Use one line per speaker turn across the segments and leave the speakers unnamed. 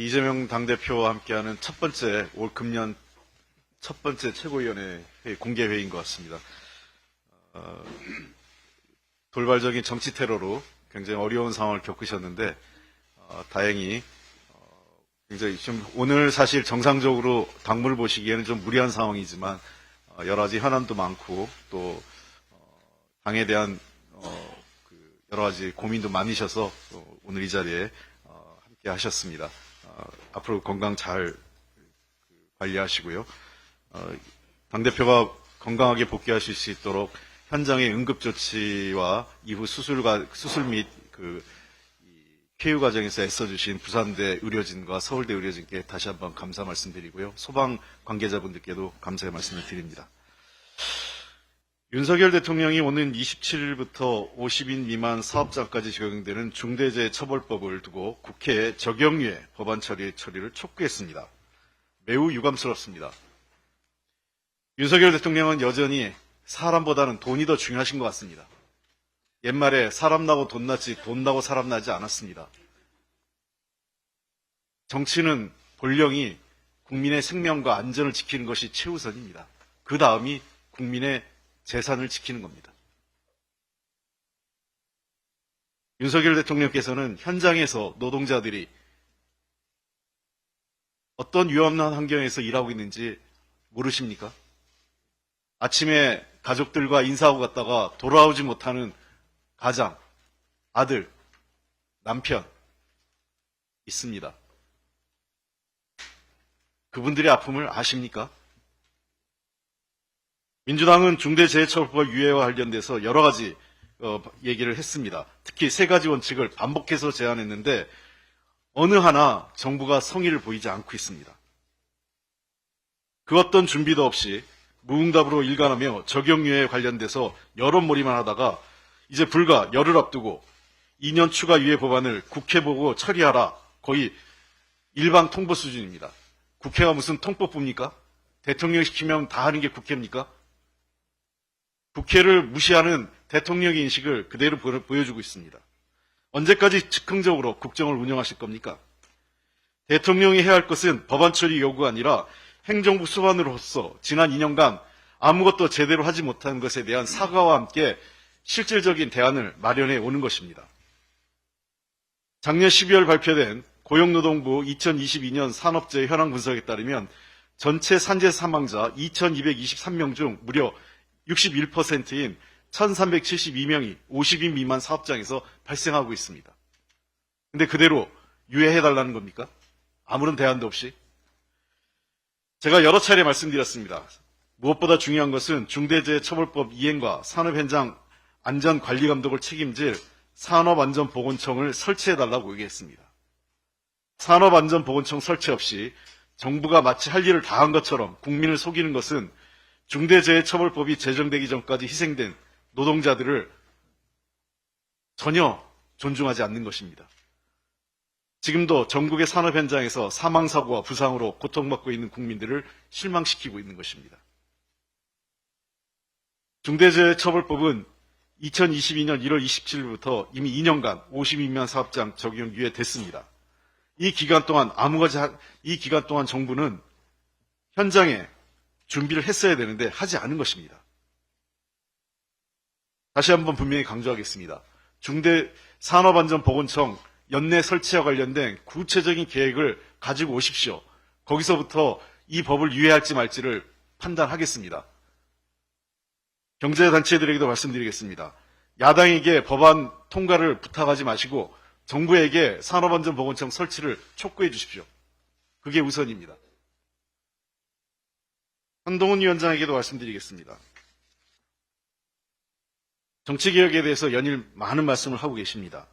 이재명 당대표와 함께하는 올 금년 첫 번째 최고위원회 공개 회의인 것 같습니다. 돌발적인 정치 테러로 굉장히 어려운 상황을 겪으셨는데 다행히 굉장히 좀 오늘 사실 정상적으로 당무를 보시기에는 좀 무리한 상황이지만 여러 가지 현안도 많고 또 당에 대한 여러 가지 고민도 많으셔서 오늘 이 자리에 함께 하셨습니다. 앞으로 건강 잘 관리하시고요. 당대표가 건강하게 복귀하실 수 있도록 현장의 응급조치와 이후 수술 및 쾌유 과정에서 애써주신 부산대 의료진과 서울대 의료진께 다시 한번 감사 말씀드리고요. 소방 관계자분들께도 감사의 말씀을 드립니다. 윤석열 대통령이 오는 27일부터 50인 미만 사업장까지 적용되는 중대재해처벌법을 두고 국회에 적용유예 법안 처리를 촉구했습니다. 매우 유감스럽습니다. 윤석열 대통령은 여전히 사람보다는 돈이 더 중요하신 것 같습니다. 옛말에 사람 나고 돈 나지 돈 나고 사람 나지 않았습니다. 정치는 본령이 국민의 생명과 안전을 지키는 것이 최우선입니다. 그 다음이 국민의 재산을 지키는 겁니다. 윤석열 대통령께서는 현장에서 노동자들이 어떤 위험한 환경에서 일하고 있는지 모르십니까? 아침에 가족들과 인사하고 갔다가 돌아오지 못하는 가장, 아들, 남편 있습니다. 그분들의 아픔을 아십니까? 민주당은 중대재해처벌법 유예와 관련돼서 여러 가지 얘기를 했습니다. 특히 세 가지 원칙을 반복해서 제안했는데 어느 하나 정부가 성의를 보이지 않고 있습니다. 그 어떤 준비도 없이 무응답으로 일관하며 적용유예에 관련돼서 여론몰이만 하다가 이제 불과 열흘 앞두고 2년 추가 유예 법안을 국회 보고 처리하라. 거의 일방 통보 수준입니다. 국회가 무슨 통법부입니까? 대통령 시키면 다 하는 게 국회입니까? 국회를 무시하는 대통령의 인식을 그대로 보여주고 있습니다. 언제까지 즉흥적으로 국정을 운영하실 겁니까? 대통령이 해야 할 것은 법안 처리 요구가 아니라 행정부 수반으로서 지난 2년간 아무것도 제대로 하지 못한 것에 대한 사과와 함께 실질적인 대안을 마련해 오는 것입니다. 작년 12월 발표된 고용노동부 2022년 산업재해 현황 분석에 따르면 전체 산재 사망자 2,223명 중 무려 61%인 1,372명이 50인 미만 사업장에서 발생하고 있습니다. 근데 그대로 유예해달라는 겁니까? 아무런 대안도 없이? 제가 여러 차례 말씀드렸습니다. 무엇보다 중요한 것은 중대재해처벌법 이행과 산업 현장 안전관리감독을 책임질 산업안전보건청을 설치해달라고 얘기했습니다. 산업안전보건청 설치 없이 정부가 마치 할 일을 다 한 것처럼 국민을 속이는 것은 중대재해처벌법이 제정되기 전까지 희생된 노동자들을 전혀 존중하지 않는 것입니다. 지금도 전국의 산업 현장에서 사망사고와 부상으로 고통받고 있는 국민들을 실망시키고 있는 것입니다. 중대재해처벌법은 2022년 1월 27일부터 이미 2년간 52만 사업장 적용 유예됐습니다. 이 기간 동안 정부는 현장에 준비를 했어야 되는데 하지 않은 것입니다. 다시 한번 분명히 강조하겠습니다. 중대산업안전보건청 연내 설치와 관련된 구체적인 계획을 가지고 오십시오. 거기서부터 이 법을 유예할지 말지를 판단하겠습니다. 경제단체들에게도 말씀드리겠습니다. 야당에게 법안 통과를 부탁하지 마시고 정부에게 산업안전보건청 설치를 촉구해 주십시오. 그게 우선입니다. 한동훈 위원장에게도 말씀드리겠습니다. 정치개혁에 대해서 연일 많은 말씀을 하고 계십니다.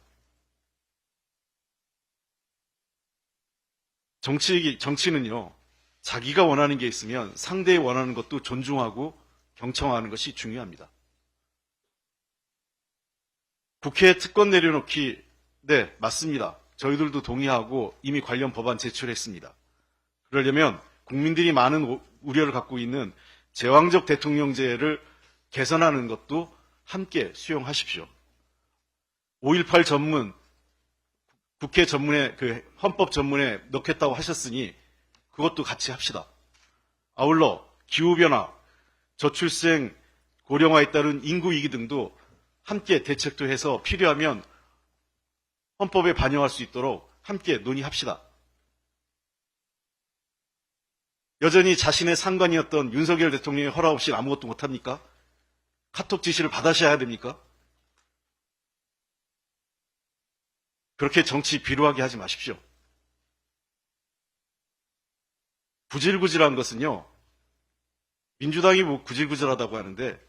정치는요, 자기가 원하는 게 있으면 상대의 원하는 것도 존중하고 경청하는 것이 중요합니다. 국회에 특권 내려놓기, 네, 맞습니다. 저희들도 동의하고 이미 관련 법안 제출했습니다. 그러려면 국민들이 많은 우려를 갖고 있는 제왕적 대통령제를 개선하는 것도 함께 수용하십시오. 5.18 전문 국회 전문에, 헌법 전문에 넣겠다고 하셨으니 그것도 같이 합시다. 아울러 기후변화, 저출생, 고령화에 따른 인구 위기 등도 함께 대책도 해서 필요하면 헌법에 반영할 수 있도록 함께 논의합시다. 여전히 자신의 상관이었던 윤석열 대통령의 허락 없이 아무것도 못합니까? 카톡 지시를 받으셔야 됩니까? 그렇게 정치 비루하게 하지 마십시오. 구질구질한 것은요, 민주당이 뭐 구질구질하다고 하는데,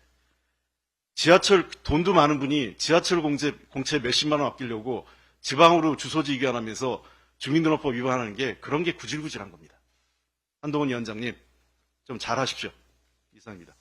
지하철, 돈도 많은 분이 지하철 공채 몇십만 원 아끼려고 지방으로 주소지 이관하면서 주민등록법 위반하는 게 그런 게 구질구질한 겁니다. 한동훈 위원장님, 좀 잘하십시오. 이상입니다.